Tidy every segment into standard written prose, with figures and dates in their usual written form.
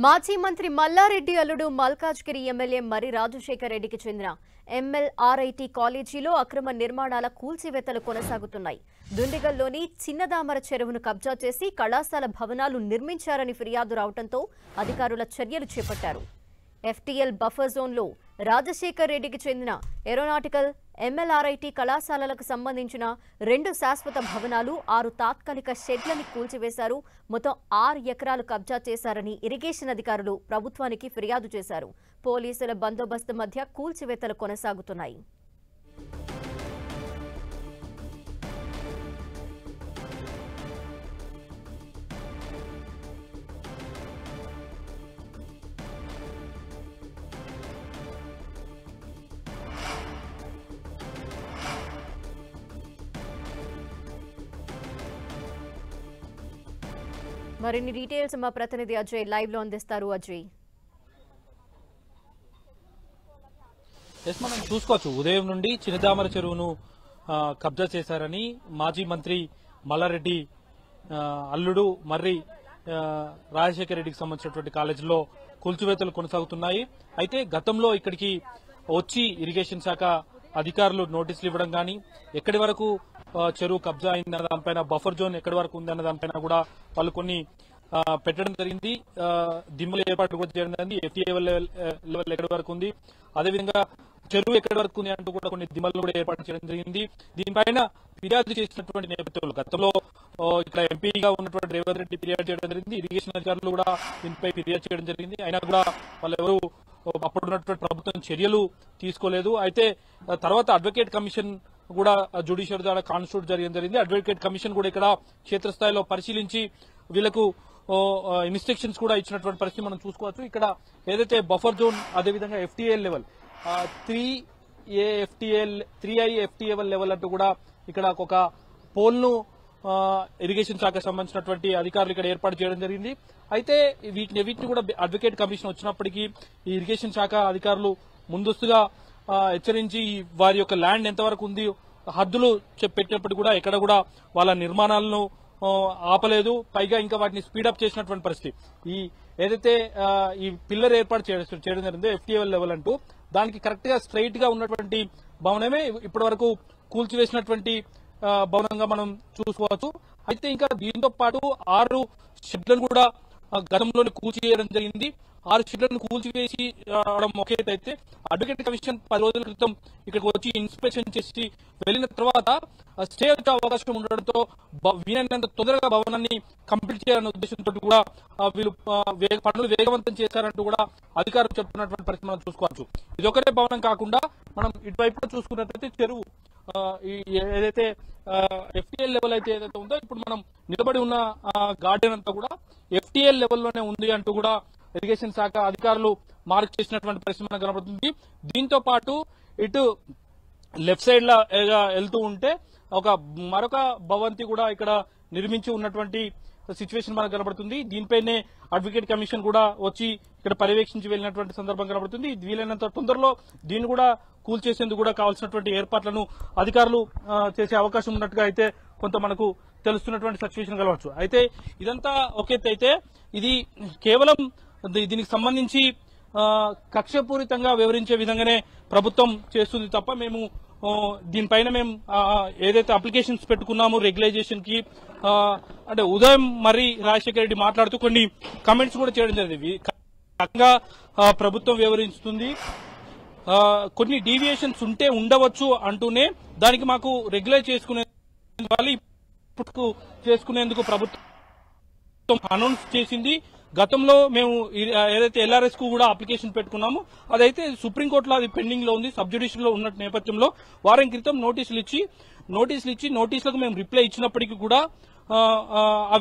మాజీ మంత్రి మల్లారెడ్డి అల్లుడు మల్కాజ్గిరి ఎమ్మెల్యే మరి రాజశేఖర్ రెడ్డికి చెందిన ఎంఎల్ఆర్ఐటి కాలేజీలో అక్రమ నిర్మాణాల కూల్చివేతలు కొనసాగుతున్నాయి. దుండిగల్లోని చిన్నదామర చెరువును కబ్జా చేసి కళాశాల భవనాలు నిర్మించారని ఫిర్యాదు రావడంతో అధికారుల చర్యలు చేపట్టారు. ఎఫ్టీఎల్ బఫర్ జోన్లో రాజశేఖర్ రెడ్డికి చెందిన ఏరోనాటికల్ ఎంఎల్ఆర్ఐటి కళాశాలలకు సంబంధించిన 2 శాశ్వత భవనాలు 6 తాత్కాలిక షెడ్లను కూల్చివేశారు. మొత్తం 6 ఎకరాలు కబ్జా చేశారని ఇరిగేషన్ అధికారులు ప్రభుత్వానికి ఫిర్యాదు చేశారు. పోలీసుల బందోబస్తు మధ్య కూల్చివేతలు కొనసాగుతున్నాయి. మరిన్ని డీటెయిల్స్ మా ప్రతినిధి అజయ్ లైవ్ లో అందిస్తారు. అజయ్, మనం చూసుకోవచ్చు ఉదయం నుండి చిన్నదామర చెరువును కబ్జా చేశారని మాజీ మంత్రి మల్లారెడ్డి అల్లుడు మర్రి రాజశేఖర రెడ్డికి సంబంధించినటువంటి కాలేజీలో కూల్చివేతలు కొనసాగుతున్నాయి. అయితే గతంలో ఇక్కడికి వచ్చి ఇరిగేషన్ శాఖ అధికారులు నోటీసులు ఇవ్వడం కానీ ఎక్కడి వరకు చెరువు కబ్జా అయిందన్న దానిపైన బఫర్ జోన్ ఎక్కడి వరకు ఉందన్న దానిపైన కూడా వాళ్ళు కొన్ని పెట్టడం జరిగింది. దిమ్మల ఏర్పాటు కూడా చేయడం జరిగింది. ఎఫ్టీఏ లెవెల్ ఎక్కడి వరకు ఉంది, అదేవిధంగా చెరువు ఎక్కడి వరకు ఉంది అంటూ కూడా కొన్ని దిమ్మలు కూడా ఏర్పాటు చేయడం జరిగింది. దీనిపైన ఫిర్యాదు చేసినటువంటి నేపథ్యంలో గతంలో ఇక్కడ ఎంపీగా ఉన్నటువంటి రేవంత్ రెడ్డి ఫిర్యాదు చేయడం జరిగింది. ఇరిగేషన్ అధికారులు కూడా దీనిపై ఫిర్యాదు చేయడం జరిగింది. అయినా కూడా వాళ్ళెవరూ అప్పుడున్నటువంటి ప్రభుత్వం చర్యలు తీసుకోలేదు. అయితే తర్వాత అడ్వకేట్ కమిషన్ కూడా జ్యుడిషియల్ ద్వారా కాన్స్టిట్యూట్ జరిగింది. అడ్వకేట్ కమిషన్ కూడా ఇక్కడ క్షేత్రస్థాయిలో పరిశీలించి వీళ్లకు ఇన్స్ట్రక్షన్స్ కూడా ఇచ్చినటువంటి పరిస్థితి మనం చూసుకోవచ్చు. ఇక్కడ ఏదైతే బఫర్ జోన్ అదేవిధంగా FTL level 3I FTL level అంటూ కూడా ఇక్కడ ఒక పోల్ను ఇరిగేషన్ శాఖకు సంబంధించినటువంటి అధికారులు ఇక్కడ ఏర్పాటు చేయడం జరిగింది. అయితే వీటిని కూడా అడ్వకేట్ కమిషన్ వచ్చినప్పటికీ ఈ ఇరిగేషన్ శాఖ అధికారులు ముందస్తుగా హెచ్చరించి వారి యొక్క ల్యాండ్ ఎంతవరకు ఉంది హద్దులు పెట్టినప్పటికీ కూడా ఎక్కడ కూడా వాళ్ళ నిర్మాణాలను ఆపలేదు. పైగా ఇంకా వాటిని స్పీడప్ చేసినటువంటి పరిస్థితి. ఈ ఏదైతే ఈ పిల్లర్ ఏర్పాటు చేయడం జరిగిందో ఎఫ్టీఎల్ లెవెల్ అంటూ దానికి కరెక్ట్ గా స్ట్రైట్ గా ఉన్నటువంటి భవనమే ఇప్పటి వరకు కూల్చివేసినటువంటి భవనంగా మనం చూసుకోవచ్చు. అయితే ఇంకా దీంతో పాటు 6 షెడ్లను కూడా గతంలోనే కూల్చివేయడం జరిగింది. 6 షెడ్లను కూల్చివేసి ఒక అయితే అడ్వకేట్ కమిషన్ 10 రోజుల క్రితం ఇక్కడికి వచ్చి ఇన్స్పెక్షన్ చేసి వెళ్లిన తర్వాత స్టే వచ్చే అవకాశం ఉండడంతో వీలైనంత తొందరగా భవనాన్ని కంప్లీట్ చేయాలనే ఉద్దేశంతో కూడా వీళ్ళు పనులు వేగవంతం చేశారంటూ కూడా అధికారులు చెప్తున్నటువంటి పరిస్థితి మనం చూసుకోవచ్చు. ఇదొకటే భవనం కాకుండా మనం ఇటువైపు చూసుకున్నట్లయితే చెరువు ఏదైతే ఎఫ్టీఎల్ లెవెల్ అయితే ఏదైతే ఉందో ఇప్పుడు మనం నిలబడి ఉన్న గార్డెన్ అంతా కూడా ఎఫ్టీఎల్ లెవెల్లోనే ఉంది అంటూ కూడా ఇరిగేషన్ శాఖ అధికారులు మార్క్ చేసినటువంటి పరిస్థితి మనకు కనబడుతుంది. దీంతో పాటు ఇటు లెఫ్ట్ సైడ్ లా వెళ్తూ ఉంటే మరొక భవంతి కూడా ఇక్కడ నిర్మించి ఉన్నటువంటి సిచ్యువేషన్ మనకు కనబడుతుంది. దీనిపైనే అడ్వకేట్ కమిషన్ కూడా వచ్చి ఇక్కడ పర్యవేక్షించి వెళ్లినటువంటి సందర్భం కనబడుతుంది. వీలైనంత తొందరలో దీన్ని కూడా కూల్చేసేందుకు కూడా కావాల్సినటువంటి ఏర్పాట్లను అధికారులు చేసే అవకాశం ఉన్నట్టుగా అయితే కొంత మనకు తెలుస్తున్నటువంటి సిచ్యువేషన్ కలవచ్చు. అయితే ఇదంతా అయితే ఇది కేవలం దీనికి సంబంధించి కక్షపూరితంగా వివరించే విధంగానే ప్రభుత్వం చేస్తుంది తప్ప మేము దీనిపైన మేము ఏదైతే అప్లికేషన్స్ పెట్టుకున్నామో రెగ్యులైజేషన్ కి అంటే ఉదయం మరి రాజశేఖర రెడ్డి మాట్లాడుతూ కొన్ని కమెంట్స్ కూడా చేయడం జరిగింది. ప్రభుత్వం వివరిస్తుంది కొన్ని డీవియేషన్స్ ఉంటే ఉండవచ్చు అంటూనే దానికి మాకు రెగ్యులైజ్ చేసుకునేందుకు ప్రభుత్వం అనౌన్స్ చేసింది. గతంలో మేము ఏదైతే ఎల్ఆర్ఎస్ కు కూడా అప్లికేషన్ పెట్టుకున్నామో అదైతే సుప్రీంకోర్టులో అది పెండింగ్ లో ఉంది. సబ్ జ్యుడిషియల్ లో ఉన్న నేపథ్యంలో వారం క్రితం నోటీసులు ఇచ్చి నోటీసులకు మేము రిప్లై ఇచ్చినప్పటికీ కూడా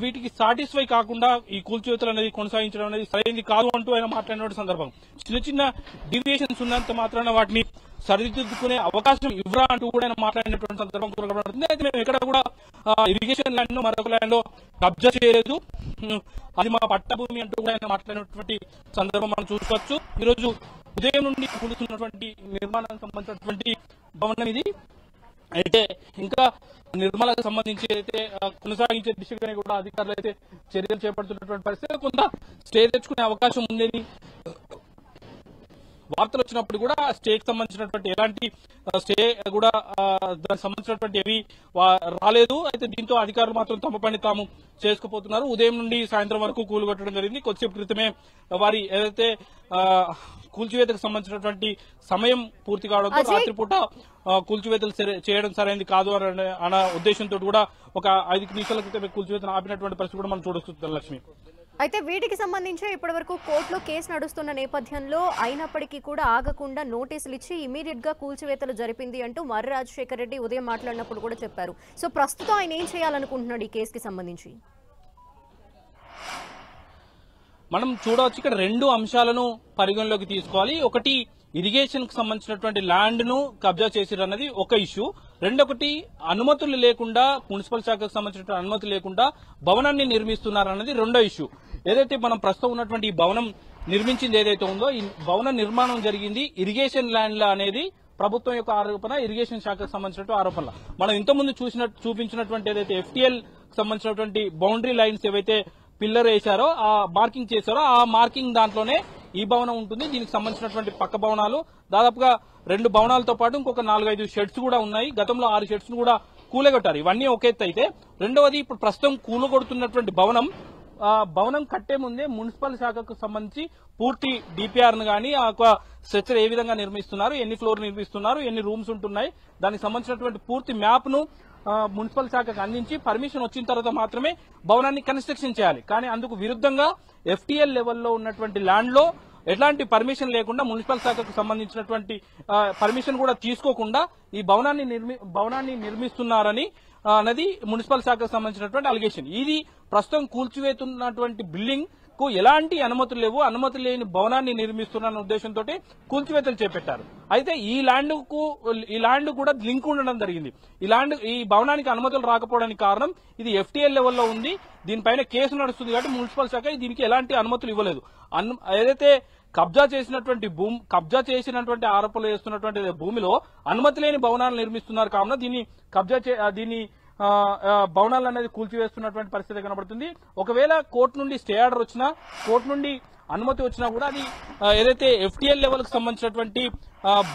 వీటికి సాటిస్ఫై కాకుండా ఈ కూల్చివేతలు అనేది కొనసాగించడం అనేది సరైనది కాదు అంటూ ఆయన మాట్లాడిన సందర్భం. చిన్న డీవియేషన్స్ ఉన్నంత మాత్రాన వాటిని సరిదిద్దుకునే అవకాశం ఇవ్వరా అంటూ కూడా ఆయన మాట్లాడినటువంటి సందర్భం కనబడుతుంది. అయితే మేము ఎక్కడ కూడా ఇరిగేషన్ ల్యాండ్ లో మరొక ల్యాండ్ లో కబ్జా చేయలేదు, అది మా పట్టభూమి అంటూ కూడా ఆయన మాట్లాడినటువంటి సందర్భం మనం చూసుకోవచ్చు. ఈరోజు ఉదయం నుండి కూలుతున్నటువంటి నిర్మాణానికి సంబంధించినటువంటి భవనం ఇది. అయితే ఇంకా నిర్మలకు సంబంధించి అయితే కొనసాగించే దిశగానే కూడా అధికారులు అయితే చర్యలు చేపడుతున్నటువంటి పరిస్థితి, కొంత స్టే తెచ్చుకునే అవకాశం ఉందని వార్తలు వచ్చినప్పుడు కూడా స్టేకి సంబంధించినటువంటి ఎలాంటి స్టే కూడా దానికి సంబంధించినటువంటి ఏవి రాలేదు. అయితే దీంతో అధికారులు మాత్రం తమ పని తాము చేసుకుపోతున్నారు. ఉదయం నుండి సాయంత్రం వరకు కూలుగొట్టడం జరిగింది. కొద్దిసేపు క్రితమే వారి ఏదైతే కూల్చివేతకు సంబంధించినటువంటి సమయం పూర్తి కావడంతో రాత్రిపూట కూల్చివేతలు చేయడం సరైనది కాదు అన్న ఉద్దేశంతో కూడా ఒక 5 నిమిషాల క్రితమే కూల్చివేతను ఆపినటువంటి పరిస్థితి కూడా మనం చూడొచ్చు లక్ష్మి. అయితే వీటికి సంబంధించి ఇప్పటివరకు కోర్టులో కేసు నడుస్తున్న నేపథ్యంలో అయినప్పటికీ కూడా ఆగకుండా నోటీసులు ఇచ్చి ఇమీడియట్ గా కూల్చివేతలు జరిపింది అంటూ మర్రి రాజశేఖర రెడ్డి ఉదయం మాట్లాడినప్పుడు కూడా చెప్పారు. సో ప్రస్తుతం ఆయన ఏం చేయాలనుకుంటున్నాడు ఈ కేసుకి సంబంధించి? మనం చూడవచ్చు, ఇక్కడ 2 అంశాలను పరిగణలోకి తీసుకోవాలి. ఒకటి, ఇరిగేషన్ కు సంబంధించినటువంటి ల్యాండ్ ను కబ్జా చేసిరన్నది ఒక ఇష్యూ. రెండొకటి, అనుమతులు లేకుండా మున్సిపల్ శాఖకు సంబంధించిన అనుమతి లేకుండా భవనాన్ని నిర్మిస్తున్నారన్నది రెండో ఇష్యూ. ఏదైతే మనం ప్రస్తుతం ఉన్నటువంటి ఈ భవనం నిర్మించింది ఏదైతే ఉందో, ఈ భవన నిర్మాణం జరిగింది ఇరిగేషన్ ల్యాండ్ లో అనేది ప్రభుత్వం యొక్క ఆరోపణ, ఇరిగేషన్ శాఖకు సంబంధించిన ఆరోపణలు. మనం ఇంతకుముందు చూపించినటువంటి ఏదైతే FTL సంబంధించినటువంటి బౌండరీ లైన్స్ ఏవైతే పిల్లర్ వేశారో, ఆ మార్కింగ్ చేశారో, ఆ మార్కింగ్ దాంట్లోనే ఈ భవనం ఉంటుంది. దీనికి సంబంధించినటువంటి పక్క భవనాలు దాదాపుగా 2 భవనాలతో పాటు ఇంకొక 4-5 షెడ్స్ కూడా ఉన్నాయి. గతంలో 6 షెడ్స్ ను కూడా కూలగొట్టారు. ఇవన్నీ ఒక ఎత్తు అయితే, రెండవది ఇప్పుడు ప్రస్తుతం కూలగొడుతున్నటువంటి భవనం కట్టే ముందే మున్సిపల్ శాఖకు సంబంధించి పూర్తి DPR ను గానీ ఆ స్ట్రక్చర్ ఏ విధంగా నిర్మిస్తున్నారు, ఎన్ని ఫ్లోర్ నిర్మిస్తున్నారు, ఎన్ని రూమ్స్ ఉంటున్నాయి, దానికి సంబంధించినటువంటి పూర్తి మ్యాప్ ను మున్సిపల్ శాఖకు అందించి పర్మిషన్ వచ్చిన తర్వాత మాత్రమే భవనాన్ని కన్స్ట్రక్షన్ చేయాలి. కానీ అందుకు విరుద్ధంగా FTL లెవెల్లో ఉన్నటువంటి ల్యాండ్ లో ఎలాంటి పర్మిషన్ లేకుండా మున్సిపల్ శాఖకు సంబంధించినటువంటి పర్మిషన్ కూడా తీసుకోకుండా ఈ భవనాన్ని నిర్మిస్తున్నారని అన్నది మున్సిపల్ శాఖకు సంబంధించినటువంటి అలిగేషన్. ఇది ప్రస్తుతం కూల్చివేతున్నటువంటి బిల్డింగ్ కు ఎలాంటి అనుమతులు లేవు, అనుమతి లేని భవనాన్ని నిర్మిస్తున్న ఉద్దేశంతో కూల్చివేతలు చేపట్టారు. అయితే ఈ ల్యాండ్ కూడా లింక్ ఉండడం జరిగింది. ఈ భవనానికి అనుమతులు రాకపోవడానికి కారణం ఇది FTL లెవెల్లో ఉంది, దీనిపైన కేసు నడుస్తుంది కాబట్టి మున్సిపల్ శాఖ దీనికి ఎలాంటి అనుమతులు ఇవ్వలేదు. ఏదైతే కబ్జా చేసినటువంటి ఆరోపణలు చేస్తున్నటువంటి భూమిలో అనుమతి లేని భవనాలు నిర్మిస్తున్నారు కావున దీన్ని భవనాలు అనేది కూల్చివేస్తున్నటువంటి పరిస్థితి కనబడుతుంది. ఒకవేళ కోర్టు నుండి స్టే ఆర్డర్ వచ్చినా, కోర్టు నుండి అనుమతి వచ్చినా కూడా అది ఏదైతే FTL లెవెల్ కు సంబంధించినటువంటి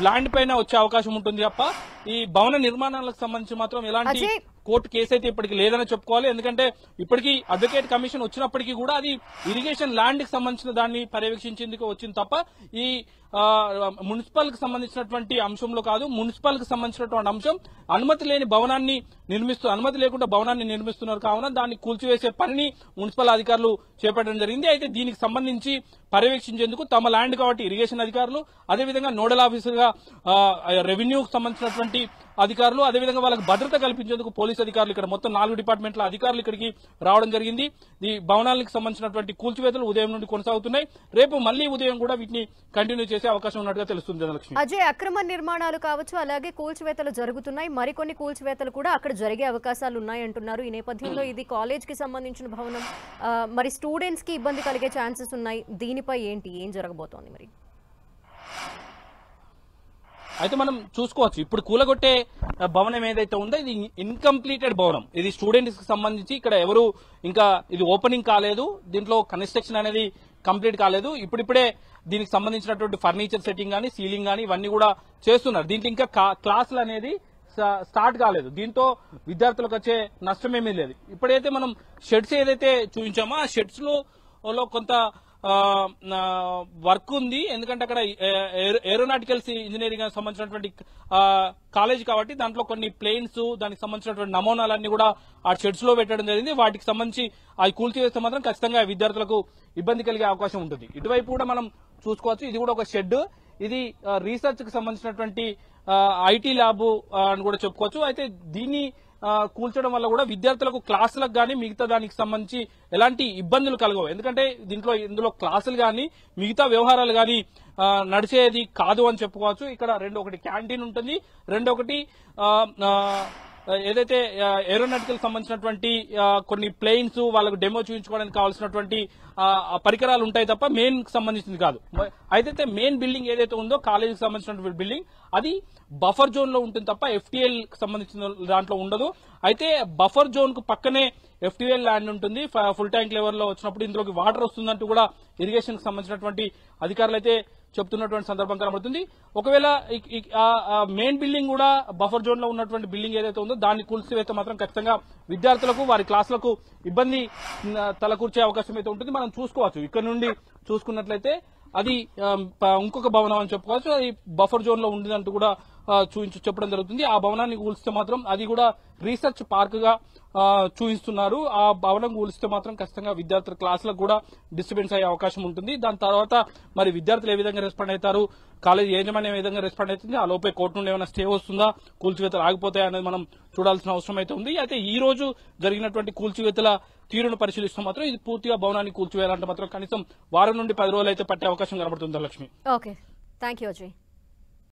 ల్యాండ్ పైన వచ్చే అవకాశం ఉంటుంది తప్ప ఈ భవన నిర్మాణాలకు సంబంధించి మాత్రం ఎలాంటి కోర్టు కేసు అయితే ఇప్పటికి లేదని చెప్పుకోవాలి. ఎందుకంటే ఇప్పటికీ అడ్వకేట్ కమిషన్ వచ్చినప్పటికీ కూడా అది ఇరిగేషన్ ల్యాండ్ కి సంబంధించిన దాన్ని పర్యవేక్షించేందుకు వచ్చింది తప్ప ఈ మున్సిపల్ కి సంబంధించినటువంటి అంశంలో కాదు. మున్సిపల్ కి సంబంధించినటువంటి అంశం అనుమతి లేకుండా భవనాన్ని నిర్మిస్తున్నారు కావున దాన్ని కూల్చివేసే పనిని మున్సిపల్ అధికారులు చేపట్టడం జరిగింది. అయితే దీనికి సంబంధించి పర్యవేక్షించేందుకు తమ ల్యాండ్ కాబట్టి ఇరిగేషన్ అధికారులు, అదేవిధంగా నోడల్ ఆఫీసర్ గా రెవెన్యూకి సంబంధించినటువంటి అధికారులు, అదేవిధంగా వాళ్ళకి భద్రత కల్పించేందుకు పోలీస్ అధికారులు, ఇక్కడ మొత్తం 4 డిపార్ట్మెంట్ల అధికారులు ఇక్కడికి రావడం జరిగింది. ఈ భవనాలకు సంబంధించినటువంటి కూల్చివేతలు ఉదయం నుండి కొనసాగుతున్నాయి. రేపు మళ్లీ ఉదయం కూడా వీటిని కంటిన్యూ చేసే అవకాశం ఉన్నట్టుగా తెలుస్తుంది. ధనలక్ష్మి, అజయ్, అక్రమ నిర్మాణాలు కావచ్చు, అలాగే కూల్చివేతలు జరుగుతున్నాయి, మరికొన్ని కూల్చివేతలు కూడా అక్కడ జరిగే అవకాశాలు ఉన్నాయి అంటున్నారు. ఈ నేపథ్యంలో ఇది కాలేజ్ కి సంబంధించిన భవనం, మరి స్టూడెంట్స్ కి ఇబ్బంది కలిగే ఛాన్సెస్ ఉన్నాయి. దీనిపై ఏం జరగబోతోంది మరి? అయితే మనం చూసుకోవచ్చు, ఇప్పుడు కూలగొట్టే భవనం ఏదైతే ఉందో ఇది ఇన్కంప్లీటెడ్ భవనం. ఇది స్టూడెంట్స్ కి సంబంధించి ఇక్కడ ఎవరు ఇంకా ఇది ఓపెనింగ్ కాలేదు, దీంట్లో కన్స్ట్రక్షన్ అనేది కంప్లీట్ కాలేదు. ఇప్పుడిప్పుడే దీనికి సంబంధించినటువంటి ఫర్నిచర్ సెట్టింగ్ గానీ, సీలింగ్ గానీ ఇవన్నీ కూడా చేస్తున్నారు. దీంట్లో ఇంకా క్లాసులు అనేది స్టార్ట్ కాలేదు. దీంతో విద్యార్థులకు వచ్చే నష్టమేమీ లేదు. ఇప్పుడైతే మనం షెడ్స్ ఏదైతే చూపించామో ఆ షెడ్స్ లో కొంత వర్క్ ఉంది. ఎందుకంటే అక్కడ ఏరోనాటికల్స్ ఇంజనీరింగ్ సంబంధించినటువంటి కాలేజ్ కాబట్టి దాంట్లో కొన్ని ప్లేన్స్, దానికి సంబంధించినటువంటి నమూనాలన్నీ కూడా ఆ షెడ్స్ లో పెట్టడం జరిగింది. వాటికి సంబంధించి అవి కూల్చివేస్తే మాత్రం ఖచ్చితంగా విద్యార్థులకు ఇబ్బంది కలిగే అవకాశం ఉంటుంది. ఇటువైపు కూడా మనం చూసుకోవచ్చు, ఇది కూడా ఒక షెడ్. ఇది రీసెర్చ్ కి సంబంధించినటువంటి IT ల్యాబ్ అని కూడా చెప్పుకోవచ్చు. అయితే దీన్ని కూల్చడం వల్ల కూడా విద్యార్థులకు క్లాసులకు గానీ మిగతా దానికి సంబంధించి ఎలాంటి ఇబ్బందులు కలగవు. ఎందుకంటే ఇందులో క్లాసులు గానీ మిగతా వ్యవహారాలు గానీ నడిచేది కాదు అని చెప్పుకోవచ్చు. ఇక్కడ ఒకటి క్యాంటీన్ ఉంటుంది, రెండొకటి ఏదైతే ఏరోనాటికల్ సంబంధించినటువంటి కొన్ని ప్లేన్స్ వాళ్ళకు డెమో చూపించుకోవడానికి కావాల్సినటువంటి పరికరాలు ఉంటాయి తప్ప మెయిన్ సంబంధించింది కాదు. అయితే మెయిన్ బిల్డింగ్ ఏదైతే ఉందో కాలేజీకి సంబంధించినటువంటి బిల్డింగ్ అది బఫర్ జోన్ లో ఉంటుంది తప్ప FTL సంబంధించిన దాంట్లో ఉండదు. అయితే బఫర్ జోన్ కు పక్కనే FTL ల్యాండ్ ఉంటుంది. ఫుల్ ట్యాంక్ లెవెల్ లో వచ్చినప్పుడు ఇందులోకి వాటర్ వస్తుందంటూ కూడా ఇరిగేషన్ కి సంబంధించినటువంటి అధికారులు అయితే చెప్తున్నటువంటి సందర్భం కనబడుతుంది. ఒకవేళ మెయిన్ బిల్డింగ్ కూడా బఫర్ జోన్ లో ఉన్నటువంటి బిల్డింగ్ ఏదైతే ఉందో దాన్ని కూల్చివేస్తే మాత్రం ఖచ్చితంగా విద్యార్థులకు వారి క్లాసులకు ఇబ్బంది తలకూర్చే అవకాశం అయితే ఉంటుంది. మనం చూసుకోవచ్చు, ఇక్కడ నుండి చూసుకున్నట్లయితే అది ఇంకొక భవనం అని చెప్పుకోవచ్చు. అది బఫర్ జోన్ లో ఉండిందంటూ కూడా చెప్పడం జరుగుతుంది. ఆ భవనాన్ని కూల్చితే మాత్రం అది కూడా రీసెర్చ్ పార్క్ గా చూపిస్తున్నారు. ఆ భవనం కూలిస్తే మాత్రం ఖచ్చితంగా విద్యార్థుల క్లాసులకు కూడా డిస్టర్బెన్స్ అయ్యే అవకాశం ఉంటుంది. దాని తర్వాత మరి విద్యార్థులు ఏ విధంగా రెస్పాండ్ అవుతారు, కాలేజీ యాజమాన్యం ఏ విధంగా రెస్పాండ్ అవుతుంది, ఆ లోపే కోర్టు నుండి ఏమైనా స్టే వస్తుందా, కూల్చివేతలు ఆగిపోతాయా అనేది మనం చూడాల్సిన అవసరం అయితే ఉంది. అయితే ఈ రోజు జరిగినటువంటి కూల్చివేతల తీరును పరిశీలిస్తే మాత్రం ఇది పూర్తిగా భవనాన్ని కూల్చివేయాలంటే మాత్రం కనీసం వారం నుండి 10 రోజులు అయితే పట్టే అవకాశం కనబడుతుంది. Lakshmi. Okay, thank you Ajay.